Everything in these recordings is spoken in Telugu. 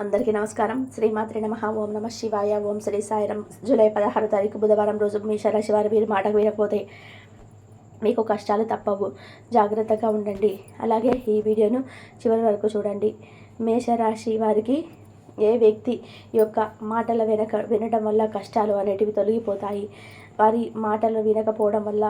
అందరికీ నమస్కారం. శ్రీమాత్రే నమః. ఓం నమః శివాయ. ఓం శ్రీ సాయిరాం. జూలై 16 తారీఖు బుధవారం రోజు మేషరాశి వారు మీరు మాటకు వినకపోతే మీకు కష్టాలు తప్పవు. జాగ్రత్తగా ఉండండి. అలాగే ఈ వీడియోను చివరి వరకు చూడండి. మేషరాశి వారికి ఏ వ్యక్తి యొక్క మాటల వినడం వల్ల కష్టాలు అనేటివి తొలగిపోతాయి. వారి మాటలు వినకపోవడం వల్ల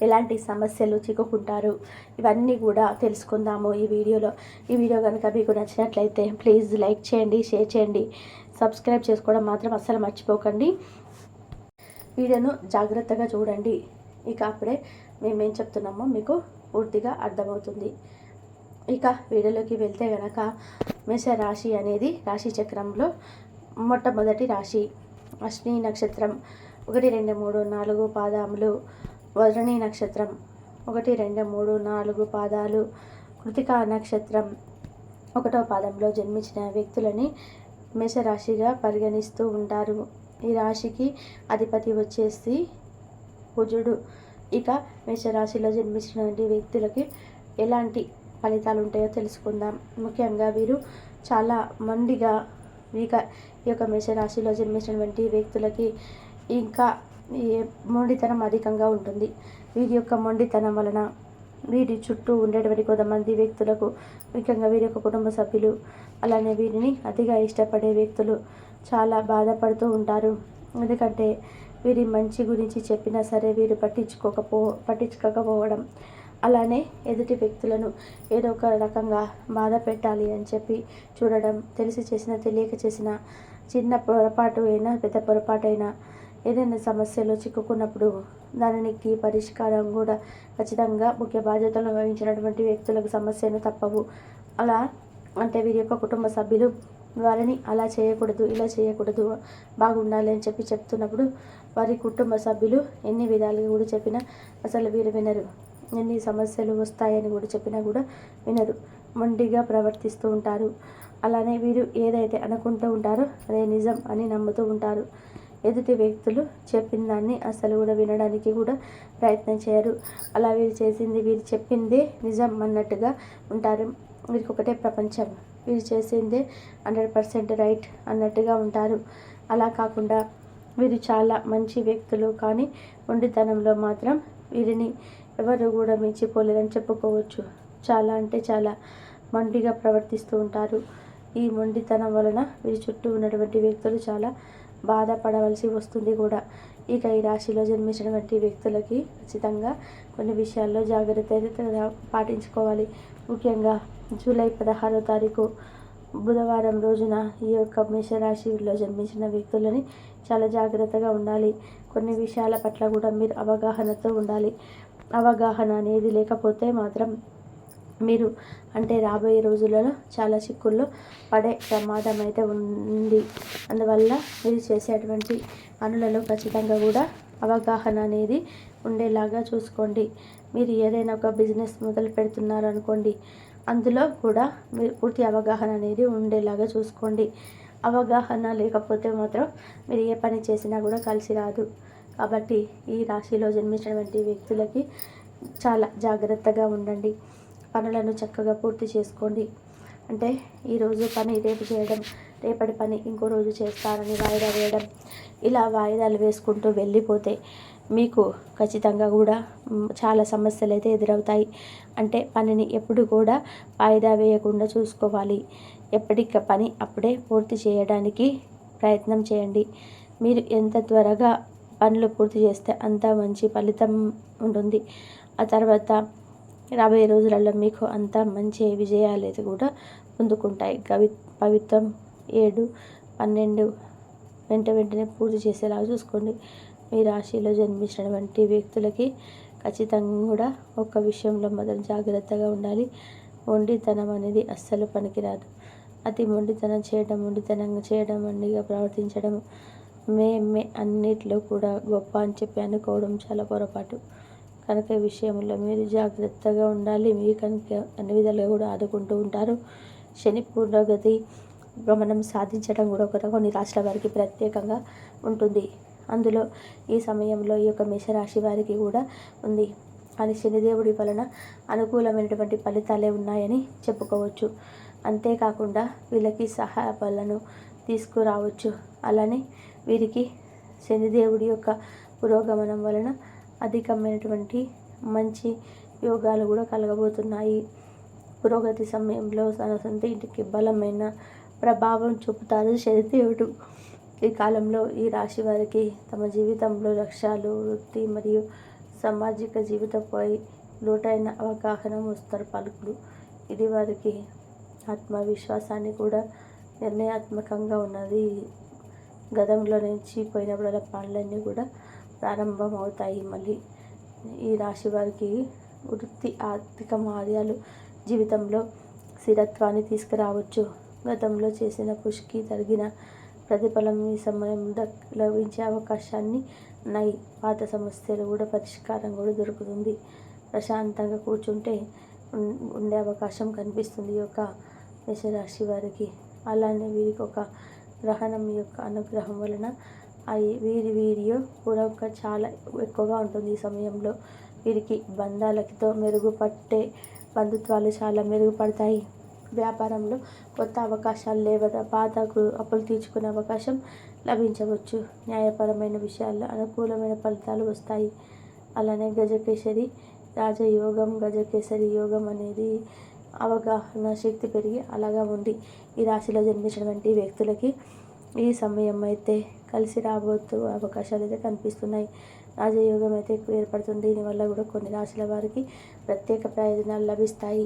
ఎలాంటి సమస్యలు చిక్కుకుంటారు, ఇవన్నీ కూడా తెలుసుకుందాము ఈ వీడియోలో. ఈ వీడియో కనుక మీకు నచ్చినట్లయితే ప్లీజ్ లైక్ చేయండి, షేర్ చేయండి, సబ్స్క్రైబ్ చేసుకోవడం మాత్రం అస్సలు మర్చిపోకండి. వీడియోను జాగ్రత్తగా చూడండి. ఇక అప్పుడే మేమేం చెప్తున్నామో మీకు పూర్తిగా అర్థమవుతుంది. ఇక వీడియోలోకి వెళ్తే కనుక మేషరాశి అనేది రాశి చక్రంలో మొట్టమొదటి రాశి. అశ్విని నక్షత్రం 1, 2, 3, 4 పాదములు, భరణి నక్షత్రం 1, 2, 3, 4 పాదాలు, కృతికా నక్షత్రం 1వ పాదంలో జన్మించిన వ్యక్తులని మేషరాశిగా పరిగణిస్తూ ఉంటారు. ఈ రాశికి అధిపతి వచ్చేసి కుజుడు. ఇక మేషరాశిలో జన్మించినటువంటి వ్యక్తులకి ఎలాంటి ఫలితాలు ఉంటాయో తెలుసుకుందాం. ముఖ్యంగా వీరు చాలా మొండిగా ఈ యొక్క మేషరాశిలో జన్మించినటువంటి వ్యక్తులకి ఇంకా మొండితనం అధికంగా ఉంటుంది. వీరి యొక్క మొండితనం వలన వీరి చుట్టూ ఉండేటువంటి కొంతమంది వ్యక్తులకు, ముఖ్యంగా వీరి యొక్క కుటుంబ సభ్యులు, అలానే వీరిని అతిగా ఇష్టపడే వ్యక్తులు చాలా బాధపడుతూ ఉంటారు. ఎందుకంటే వీరి మంచి గురించి చెప్పినా సరే వీరు పట్టించుకోకపోవడం, అలానే ఎదుటి వ్యక్తులను ఏదో ఒక రకంగా బాధ పెట్టాలి అని చెప్పి చూడడం, తెలిసి చేసిన తెలియక చేసిన చిన్న పొరపాటు అయినా పెద్ద పొరపాటు అయినా ఏదైనా సమస్యలో చిక్కుకున్నప్పుడు దానికి పరిష్కారం కూడా ఖచ్చితంగా ముఖ్య బాధ్యతలు వహించినటువంటి వ్యక్తులకు సమస్యను తప్పవు. అలా అంటే వీరి యొక్క కుటుంబ సభ్యులు వారిని అలా చేయకూడదు, ఇలా చేయకూడదు, బాగుండాలి అని చెప్పి చెప్తున్నప్పుడు వారి కుటుంబ సభ్యులు ఎన్ని విధాలుగా కూడా చెప్పినా అసలు వీరు వినరు. ఎన్ని సమస్యలు వస్తాయని కూడా చెప్పినా కూడా వినరు. మొండిగా ప్రవర్తిస్తూ ఉంటారు. అలానే వీరు ఏదైతే అనుకుంటూ ఉంటారో అదే నిజం అని నమ్ముతూ ఉంటారు. ఎదుటి వ్యక్తులు చెప్పిన దాన్ని అసలు కూడా వినడానికి కూడా ప్రయత్నం చేయరు. అలా వీరు చేసింది, వీరు చెప్పిందే నిజం అన్నట్టుగా ఉంటారు. వీరికి ఒకటే ప్రపంచం, వీరు చేసిందే 100% రైట్ అన్నట్టుగా ఉంటారు. అలా కాకుండా వీరు చాలా మంచి వ్యక్తులు, కానీ మొండితనంలో మాత్రం వీరిని ఎవరు కూడా మించిపోలేదని చెప్పుకోవచ్చు. చాలా అంటే చాలా మొండిగా ప్రవర్తిస్తూ ఉంటారు. ఈ మొండితనం వలన వీరి చుట్టూ ఉన్నటువంటి వ్యక్తులు చాలా బాధపడవలసి వస్తుంది కూడా. ఇక ఈ రాశిలో జన్మించినటువంటి వ్యక్తులకి ఖచ్చితంగా కొన్ని విషయాల్లో జాగ్రత్తగా పాటించుకోవాలి. ముఖ్యంగా జూలై 16వ తారీఖు బుధవారం రోజున ఈ యొక్క మేషరాశిలో జన్మించిన వ్యక్తులని చాలా జాగ్రత్తగా ఉండాలి. కొన్ని విషయాల పట్ల కూడా మీరు అవగాహనతో ఉండాలి. అవగాహన అనేది లేకపోతే మాత్రం మీరు అంటే రాబోయే రోజులలో చాలా చిక్కుల్లో పడే ప్రమాదం అయితే ఉంది. అందువల్ల మీరు చేసేటువంటి పనులలో ఖచ్చితంగా కూడా అవగాహన అనేది ఉండేలాగా చూసుకోండి. మీరు ఏదైనా ఒక బిజినెస్ మొదలు పెడుతున్నారు అనుకోండి, అందులో కూడా మీరు పూర్తి అవగాహన అనేది ఉండేలాగా చూసుకోండి. అవగాహన లేకపోతే మాత్రం మీరు ఏ పని చేసినా కూడా కలిసి రాదు. కాబట్టి ఈ రాశిలో జన్మించినటువంటి వ్యక్తులకి చాలా జాగ్రత్తగా ఉండండి. పనులను చక్కగా పూర్తి చేసుకోండి. అంటే ఈరోజు పని రేపు చేయడం, రేపటి పని ఇంకో రోజు చేస్తారని వాయిదా వేయడం, ఇలా వాయిదాలు వేసుకుంటూ వెళ్ళిపోతే మీకు ఖచ్చితంగా కూడా చాలా సమస్యలు అయితే ఎదురవుతాయి. అంటే పనిని ఎప్పుడు కూడా వాయిదా వేయకుండా చూసుకోవాలి. ఎప్పటిక పని అప్పుడే పూర్తి చేయడానికి ప్రయత్నం చేయండి. మీరు ఎంత త్వరగా పనులు పూర్తి చేస్తే అంత మంచి ఫలితం ఉంటుంది. ఆ తర్వాత రాబోయే రోజులలో మీకు అంత మంచి విజయాలు అయితే కూడా పొందుకుంటాయి. పవిత్రం 7, 12 వెంటనే పూర్తి చేసేలాగా చూసుకోండి. మీ రాశిలో జన్మించినటువంటి వ్యక్తులకి ఖచ్చితంగా కూడా ఒక విషయంలో మాత్రం జాగ్రత్తగా ఉండాలి. మొండితనం అనేది అస్సలు పనికిరాదు. అతి మొండితనం చేయడం, మొండిగా ప్రవర్తించడం, మేమే అన్నిట్లో కూడా గొప్ప అని చెప్పి అనుకోవడం చాలా పొరపాటు. కనుక ఈ విషయంలో మీరు జాగ్రత్తగా ఉండాలి. మీరు కనుక అన్ని విధాలుగా కూడా ఆదుకుంటూ ఉంటారు. శని పూర్వగతి గమనం సాధించడం కూడా కొన్ని రాశుల వారికి ప్రత్యేకంగా ఉంటుంది. అందులో ఈ సమయంలో ఈ యొక్క మేషరాశి వారికి కూడా ఉంది. కానీ శనిదేవుడి వలన అనుకూలమైనటువంటి ఫలితాలే ఉన్నాయని చెప్పుకోవచ్చు. అంతేకాకుండా వీళ్ళకి సహాయ బలను తీసుకురావచ్చు. అలానే వీరికి శనిదేవుడి యొక్క పురోగమనం వలన అధికమైనటువంటి మంచి యోగాలు కూడా కలగబోతున్నాయి. పురోగతి సమయంలో తన సొంత ఇంటికి బలమైన ప్రభావం చూపుతారు శనిదేవుడు. ఈ కాలంలో ఈ రాశి వారికి తమ జీవితంలో లక్ష్యాలు, వృత్తి మరియు సామాజిక జీవితంపై లోతైన అవగాహన వస్తారు పలుకులు. ఇది వారికి ఆత్మవిశ్వాసాన్ని కూడా నిర్ణయాత్మకంగా ఉన్నది. గతంలో నుంచి పోయినప్పుడల్లా పనులన్నీ కూడా ప్రారంభం అవుతాయి. మళ్ళీ ఈ రాశి వారికి వృత్తి ఆర్థిక మార్యాలు జీవితంలో స్థిరత్వాన్ని తీసుకురావచ్చు. గతంలో చేసిన కృషికి తగిన ప్రతిఫలం ఈ సమయంలో లభించే అవకాశాన్ని ఉన్నాయి. పాత సమస్యలు కూడా పరిష్కారం కూడా దొరుకుతుంది. ప్రశాంతంగా కూర్చుంటే ఉండే అవకాశం కనిపిస్తుంది ఈ యొక్క మేషరాశి వారికి. అలానే వీరికి ఒక గ్రహణం యొక్క అనుగ్రహం వలన వీరియో కూడా చాలా ఎక్కువగా ఉంటుంది. ఈ సమయంలో వీరికి బంధాలతో మెరుగుపట్టే బంధుత్వాలు చాలా మెరుగుపడతాయి. వ్యాపారంలో కొత్త అవకాశాలు లేదా పాత అప్పులు తీర్చుకునే అవకాశం లభించవచ్చు. న్యాయపరమైన విషయాల్లో అనుకూలమైన ఫలితాలు వస్తాయి. అలానే గజకేసరి రాజయోగం, గజకేసరి యోగం అనేది అవగాహన శక్తి పెరిగి అలాగా ఉంది. ఈ రాశిలో జన్మించినటువంటి వ్యక్తులకి ఈ సమయం అయితే కలిసి రాబోతూ అవకాశాలు అయితే కనిపిస్తున్నాయి. రాజయోగం అయితే ఏర్పడుతుంది. దీనివల్ల కూడా కొన్ని రాశుల వారికి ప్రత్యేక ప్రయోజనాలు లభిస్తాయి.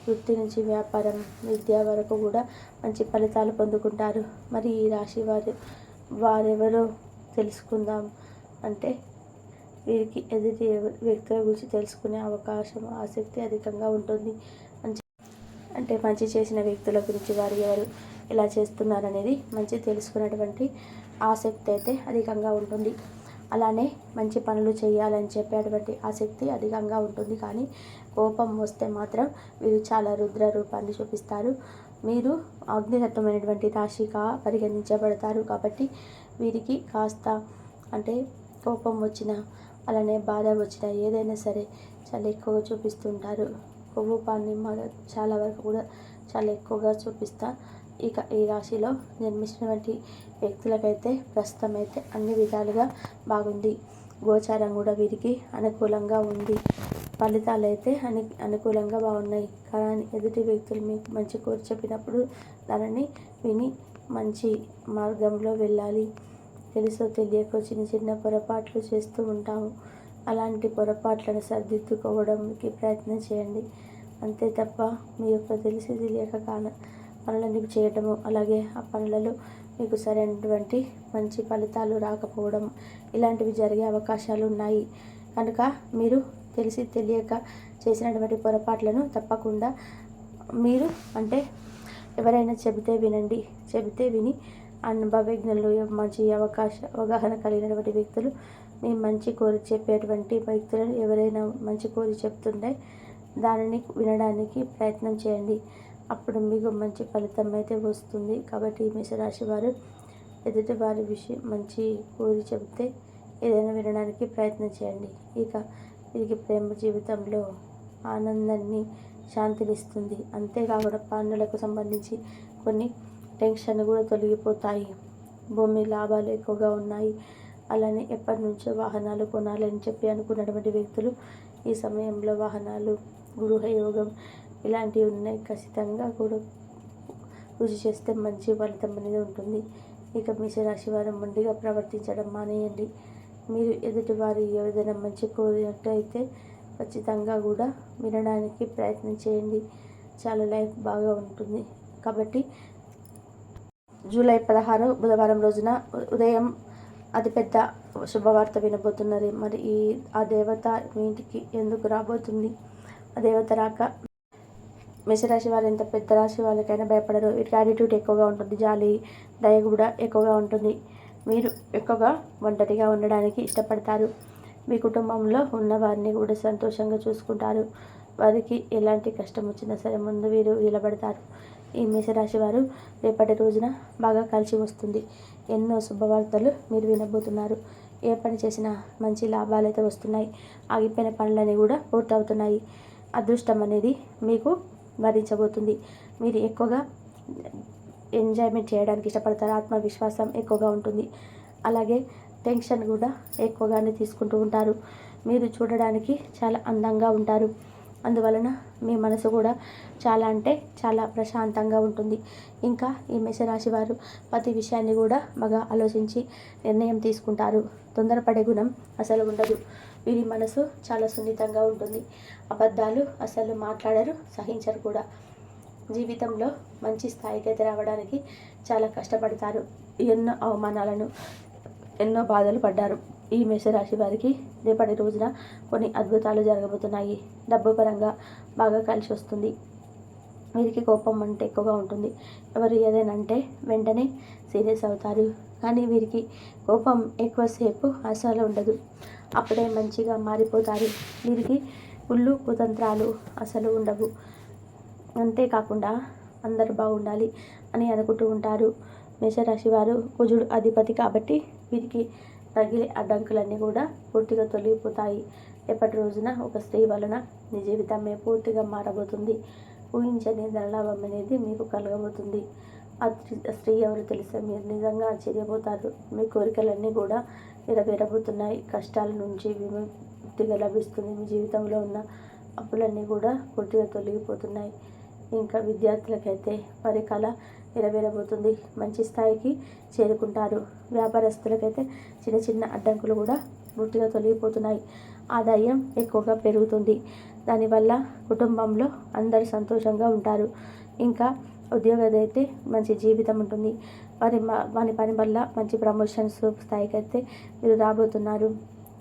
వృత్తి నుంచి వ్యాపారం, విద్య వరకు కూడా మంచి ఫలితాలు పొందుకుంటారు. మరి ఈ రాశి వారెవరో తెలుసుకుందాం. అంటే వీరికి ఎదుటి వ్యక్తుల గురించి తెలుసుకునే అవకాశం, ఆసక్తి అధికంగా ఉంటుంది. అంటే మంచి చేసిన వ్యక్తుల గురించి వారు ఎవరు ఎలా చేస్తున్నారనేది మంచి తెలుసుకునేటువంటి ఆసక్తి అయితే అధికంగా ఉంటుంది. అలానే మంచి పనులు చేయాలని చెప్పేటువంటి ఆసక్తి అధికంగా ఉంటుంది. కానీ కోపం వస్తే మాత్రం వీరు చాలా రుద్ర రూపాన్ని చూపిస్తారు. మీరు అగ్నితత్వమైనటువంటి రాశిగా పరిగణించబడతారు. కాబట్టి వీరికి కాస్త అంటే కోపం వచ్చినా అలానే బాధ వచ్చినా ఏదైనా సరే చాలా ఎక్కువగా చూపిస్తుంటారు. కోపాన్ని చాలా వరకు కూడా చాలా ఎక్కువగా చూపిస్తా. ఇక ఈ రాశిలో జన్మించినటువంటి వ్యక్తులకైతే ప్రస్తుతం అయితే అన్ని విధాలుగా బాగుంది. గోచారం కూడా వీరికి అనుకూలంగా ఉంది. ఫలితాలు అయితే అనుకూలంగా బాగున్నాయి. కానీ ఎదుటి వ్యక్తులు మీకు మంచి కోరి చెప్పినప్పుడు దానిని విని మంచి మార్గంలో వెళ్ళాలి. తెలుసో తెలియకో చిన్న చిన్న పొరపాట్లు చేస్తూ ఉంటాము. అలాంటి పొరపాట్లను సరిదిద్దుకోవడానికి ప్రయత్నం చేయండి. అంతే తప్ప మీ యొక్క తెలిసి తెలియక పనులన్నీ చేయటము, అలాగే ఆ పనులలో మీకు సరైనటువంటి మంచి ఫలితాలు రాకపోవడం ఇలాంటివి జరిగే అవకాశాలు ఉన్నాయి. కనుక మీరు తెలిసి తెలియక చేసినటువంటి పొరపాట్లను తప్పకుండా మీరు అంటే ఎవరైనా చెబితే వినండి. చెబితే విని అనుభవజ్ఞులు, మంచి అవగాహన కలిగినటువంటి వ్యక్తులు, మీ మంచి కోరి చెప్పేటువంటి వ్యక్తులను ఎవరైనా మంచి కోరి చెప్తుంటే దానిని వినడానికి ప్రయత్నం చేయండి. అప్పుడు మీకు మంచి ఫలితం అయితే వస్తుంది. కాబట్టి మేషరాశి వారు ఎదుటి వారి విషయం మంచి కోరి చెబితే ఏదైనా వినడానికి ప్రయత్నం చేయండి. ఇక వీరికి ప్రేమ జీవితంలో ఆనందాన్ని, శాంతినిస్తుంది. అంతేకాకుండా పనులకు సంబంధించి కొన్ని టెన్షన్ కూడా తొలగిపోతాయి. భూమి లాభాలు ఎక్కువగా ఉన్నాయి. అలానే ఎప్పటి నుంచో వాహనాలు కొనాలని చెప్పి అనుకున్నటువంటి వ్యక్తులు ఈ సమయంలో వాహనాలు, గృహయోగం ఇలాంటివి ఉన్నాయి. ఖచ్చితంగా కూడా కృషి చేస్తే మంచి ఫలితం అనేది ఉంటుంది. ఇక మేషరాశి వారు మొండిగా ప్రవర్తించడం మానేయండి. మీరు ఎదుటి వారి ఏదైనా మంచి కోరినట్టయితే ఖచ్చితంగా కూడా వినడానికి ప్రయత్నం చేయండి. చాలా లైఫ్ బాగా ఉంటుంది. కాబట్టి జూలై 16 బుధవారం రోజున ఉదయం అతిపెద్ద శుభవార్త వినబోతున్నారు. మరి ఆ దేవత మీ ఇంటికి ఎందుకు రాబోతుంది? ఆ దేవత రాక మేషరాశి వారు ఎంత పెద్ద రాశి వాళ్ళకైనా భయపడరు. వీటికి యాటిట్యూడ్ ఎక్కువగా ఉంటుంది. జాలి, దయ కూడా ఎక్కువగా ఉంటుంది. మీరు ఎక్కువగా ఒంటరిగా ఉండడానికి ఇష్టపడతారు. మీ కుటుంబంలో ఉన్న వారిని కూడా సంతోషంగా చూసుకుంటారు. వారికి ఎలాంటి కష్టం వచ్చినా సరే ముందు వీరు నిలబడతారు. ఈ మేషరాశి వారు రేపటి రోజున బాగా కలిసి వస్తుంది. ఎన్నో శుభవార్తలు మీరు వినబోతున్నారు. ఏ పని చేసినా మంచి లాభాలు అయితే వస్తున్నాయి. ఆగిపోయిన పనులన్నీ కూడా పూర్తవుతున్నాయి. అదృష్టం అనేది మీకు వరించబోతుంది. మీరు ఎక్కువగా ఎంజాయ్మెంట్ చేయడానికి ఇష్టపడతారు. ఆత్మవిశ్వాసం ఎక్కువగా ఉంటుంది. అలాగే టెన్షన్ కూడా ఎక్కువగానే తీసుకుంటూ ఉంటారు. మీరు చూడడానికి చాలా అందంగా ఉంటారు. అందువలన మీ మనసు కూడా చాలా అంటే చాలా ప్రశాంతంగా ఉంటుంది. ఇంకా ఈ మేషరాశి వారు ప్రతి విషయాన్ని కూడా బాగా ఆలోచించి నిర్ణయం తీసుకుంటారు. తొందరపడే గుణం అసలు ఉండదు. వీరి మనసు చాలా సున్నితంగా ఉంటుంది. అబద్ధాలు అసలు మాట్లాడరు, సహించరు కూడా. జీవితంలో మంచి స్థాయికి అయితే రావడానికి చాలా కష్టపడతారు. ఎన్నో అవమానాలను, ఎన్నో బాధలు పడ్డారు. ఈ మేషరాశి వారికి రేపటి రోజున కొన్ని అద్భుతాలు జరగబోతున్నాయి. డబ్బు పరంగా బాగా కలిసి వస్తుంది. వీరికి కోపం అంటే ఎక్కువగా ఉంటుంది. ఎవరు ఏదైనా అంటే వెంటనే సీరియస్ అవుతారు. కానీ వీరికి కోపం ఎక్కువసేపు అసలు ఉండదు. అప్పుడే మంచిగా మారిపోతారు. వీరికి కుళ్ళు కుతంత్రాలు అసలు ఉండవు. అంతేకాకుండా అందరూ బాగుండాలి అని అనుకుంటూ ఉంటారు. మేషరాశి వారు కుజుడు అధిపతి కాబట్టి వీరికి తగిలే అడ్డంకులన్నీ కూడా పూర్తిగా తొలగిపోతాయి. రేపటి రోజున ఒక స్త్రీ వలన మీ జీవితమే పూర్తిగా మారబోతుంది. ఊహించని ధనలాభం అనేది మీకు కలగబోతుంది. ఆ స్త్రీ ఎవరు తెలిస్తే మీరు నిజంగా ఆశ్చర్యపోతారు. మీ కోరికలన్నీ కూడా నెరవేరబోతున్నాయి. కష్టాల నుంచి విముక్తిగా లభిస్తుంది. మీ జీవితంలో ఉన్న అప్పులన్నీ కూడా పూర్తిగా తొలగిపోతున్నాయి. ఇంకా విద్యార్థులకైతే వారి కళ నెరవేరబోతుంది. మంచి స్థాయికి చేరుకుంటారు. వ్యాపారస్తులకైతే చిన్న చిన్న అడ్డంకులు కూడా పూర్తిగా తొలగిపోతున్నాయి. ఆదాయం ఎక్కువగా పెరుగుతుంది. దానివల్ల కుటుంబంలో అందరూ సంతోషంగా ఉంటారు. ఇంకా ఉద్యోగదైతే మంచి జీవితం ఉంటుంది. వారి పని వల్ల మంచి ప్రమోషన్స్ స్థాయికి అయితే మీరు రాబోతున్నారు.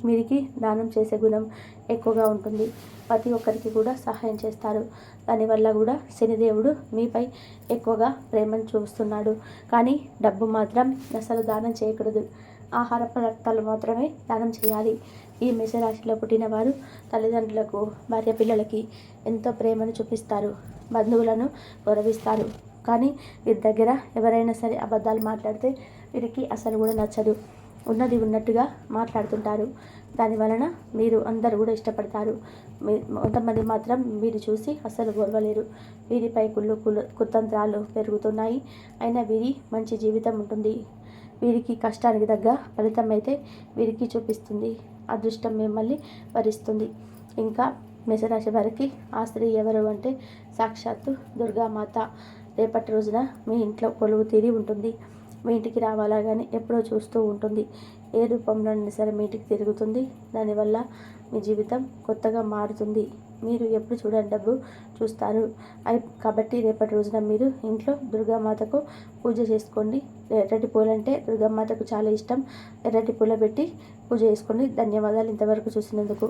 వీరికి దానం చేసే గుణం ఎక్కువగా ఉంటుంది. ప్రతి ఒక్కరికి కూడా సహాయం చేస్తారు. దానివల్ల కూడా శనిదేవుడు మీపై ఎక్కువగా ప్రేమను చూస్తున్నాడు. కానీ డబ్బు మాత్రం అసలు దానం చేయకూడదు. ఆహార పదార్థాలు మాత్రమే దానం చేయాలి. ఈ మేషరాశిలో పుట్టిన వారు తల్లిదండ్రులకు, భార్య పిల్లలకి ఎంతో ప్రేమను చూపిస్తారు. బంధువులను గౌరవిస్తారు. కానీ వీరి దగ్గర ఎవరైనా సరే అబద్ధాలు మాట్లాడితే వీరికి అసలు కూడా నచ్చదు. ఉన్నది ఉన్నట్టుగా మాట్లాడుతుంటారు. దానివలన మీరు అందరూ కూడా ఇష్టపడతారు. కొంతమంది మాత్రం వీరు చూసి అసలు ఓర్వలేరు. వీరిపై కుతంత్రాలు పెరుగుతున్నాయి. అయినా వీరి మంచి జీవితం ఉంటుంది. వీరికి కష్టానికి తగ్గ ఫలితం అయితే వీరికి చూపిస్తుంది. అదృష్టం మిమ్మల్ని వరిస్తుంది. ఇంకా మేషరాశి వారికి ఆ స్త్రీ ఎవరు అంటే సాక్షాత్తు దుర్గామాత రేపటి రోజున మీ ఇంట్లో కొలువు తీరి ఉంటుంది. మీ ఇంటికి రావాలా కానీ ఎప్పుడో చూస్తూ ఉంటుంది. ఏ రూపంలో సరే మీ ఇంటికి తిరుగుతుంది. దానివల్ల మీ జీవితం కొత్తగా మారుతుంది. మీరు ఎప్పుడు చూడండి డబ్బు చూస్తారు. కాబట్టి రేపటి రోజున మీరు ఇంట్లో దుర్గామాతకు పూజ చేసుకోండి. ఎర్రటి పూలు అంటే దుర్గామాతకు చాలా ఇష్టం. ఎర్రటి పూల పెట్టి పూజ చేసుకోండి. ధన్యవాదాలు ఇంతవరకు చూసినందుకు.